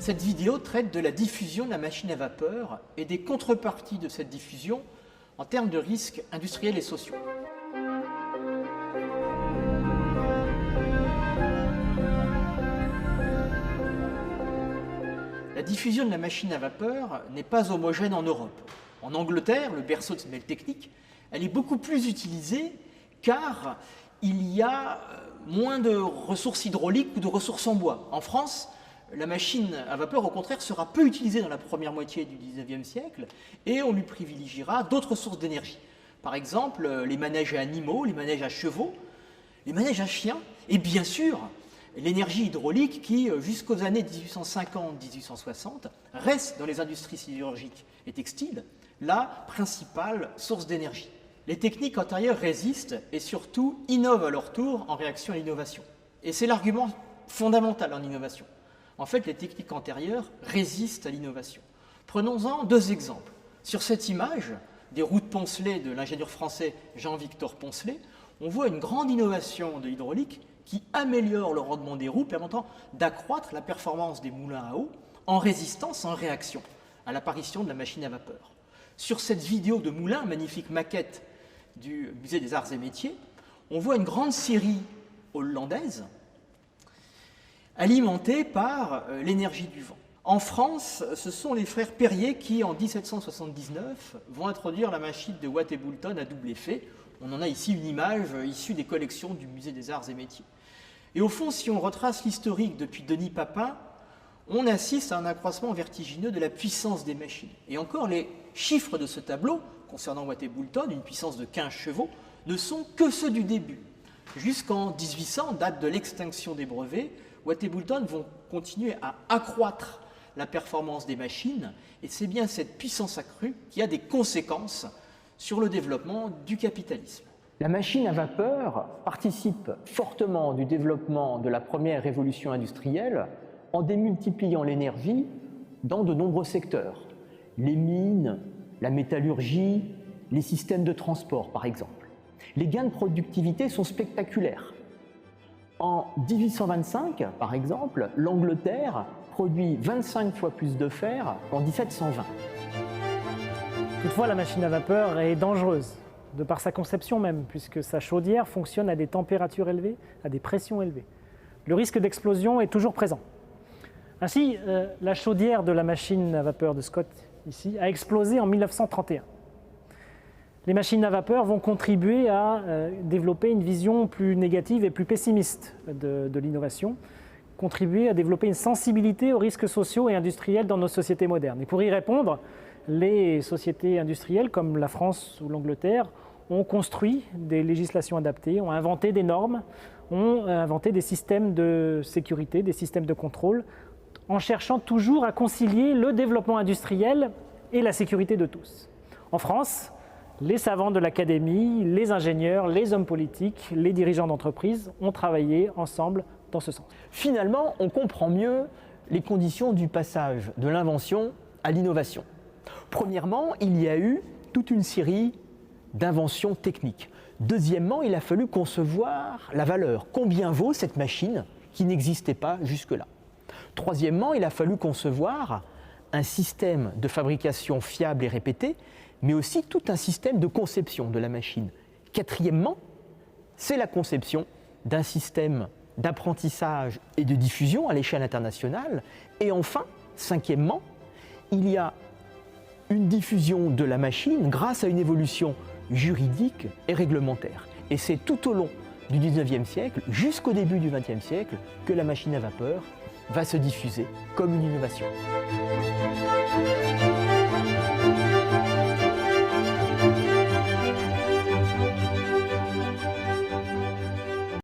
Cette vidéo traite de la diffusion de la machine à vapeur et des contreparties de cette diffusion en termes de risques industriels et sociaux. La diffusion de la machine à vapeur n'est pas homogène en Europe. En Angleterre, le berceau de cette nouvelle technique, elle est beaucoup plus utilisée car il y a moins de ressources hydrauliques ou de ressources en bois. En France, la machine à vapeur, au contraire, sera peu utilisée dans la première moitié du XIXe siècle et on lui privilégiera d'autres sources d'énergie. Par exemple, les manèges à animaux, les manèges à chevaux, les manèges à chiens et bien sûr, l'énergie hydraulique qui, jusqu'aux années 1850-1860, reste dans les industries sidérurgiques et textiles la principale source d'énergie. Les techniques antérieures résistent et surtout innovent à leur tour en réaction à l'innovation. Et c'est l'argument fondamental en innovation. En fait, les techniques antérieures résistent à l'innovation. Prenons-en deux exemples. Sur cette image des roues de Poncelet de l'ingénieur français Jean-Victor Poncelet, on voit une grande innovation de l'hydraulique qui améliore le rendement des roues, permettant d'accroître la performance des moulins à eau en résistance, en réaction à l'apparition de la machine à vapeur. Sur cette vidéo de moulin, magnifique maquette du Musée des Arts et Métiers, on voit une grande scierie hollandaise alimentée par l'énergie du vent. En France, ce sont les frères Perrier qui, en 1779, vont introduire la machine de Watt et Boulton à double effet. On en a ici une image issue des collections du Musée des Arts et Métiers. Et au fond, si on retrace l'historique depuis Denis Papin, on assiste à un accroissement vertigineux de la puissance des machines. Et encore, les chiffres de ce tableau, concernant Watt et Boulton, une puissance de 15 chevaux, ne sont que ceux du début. Jusqu'en 1800, date de l'extinction des brevets, Watt et Boulton vont continuer à accroître la performance des machines, et c'est bien cette puissance accrue qui a des conséquences sur le développement du capitalisme. La machine à vapeur participe fortement du développement de la première révolution industrielle en démultipliant l'énergie dans de nombreux secteurs. Les mines, la métallurgie, les systèmes de transport par exemple. Les gains de productivité sont spectaculaires. En 1825, par exemple, l'Angleterre produit 25 fois plus de fer qu'en 1720. Toutefois, la machine à vapeur est dangereuse, de par sa conception même, puisque sa chaudière fonctionne à des températures élevées, à des pressions élevées. Le risque d'explosion est toujours présent. Ainsi, la chaudière de la machine à vapeur de Scott, ici, a explosé en 1931. Les machines à vapeur vont contribuer à développer une vision plus négative et plus pessimiste de l'innovation, contribuer à développer une sensibilité aux risques sociaux et industriels dans nos sociétés modernes. Et pour y répondre, les sociétés industrielles comme la France ou l'Angleterre ont construit des législations adaptées, ont inventé des normes, ont inventé des systèmes de sécurité, des systèmes de contrôle, en cherchant toujours à concilier le développement industriel et la sécurité de tous. En France, les savants de l'académie, les ingénieurs, les hommes politiques, les dirigeants d'entreprises ont travaillé ensemble dans ce sens. Finalement, on comprend mieux les conditions du passage de l'invention à l'innovation. Premièrement, il y a eu toute une série d'inventions techniques. Deuxièmement, il a fallu concevoir la valeur. Combien vaut cette machine qui n'existait pas jusque-là? Troisièmement, il a fallu concevoir un système de fabrication fiable et répété, mais aussi tout un système de conception de la machine. Quatrièmement, c'est la conception d'un système d'apprentissage et de diffusion à l'échelle internationale. Et enfin, cinquièmement, il y a une diffusion de la machine grâce à une évolution juridique et réglementaire. Et c'est tout au long du XIXe siècle, jusqu'au début du XXe siècle, que la machine à vapeur va se diffuser comme une innovation.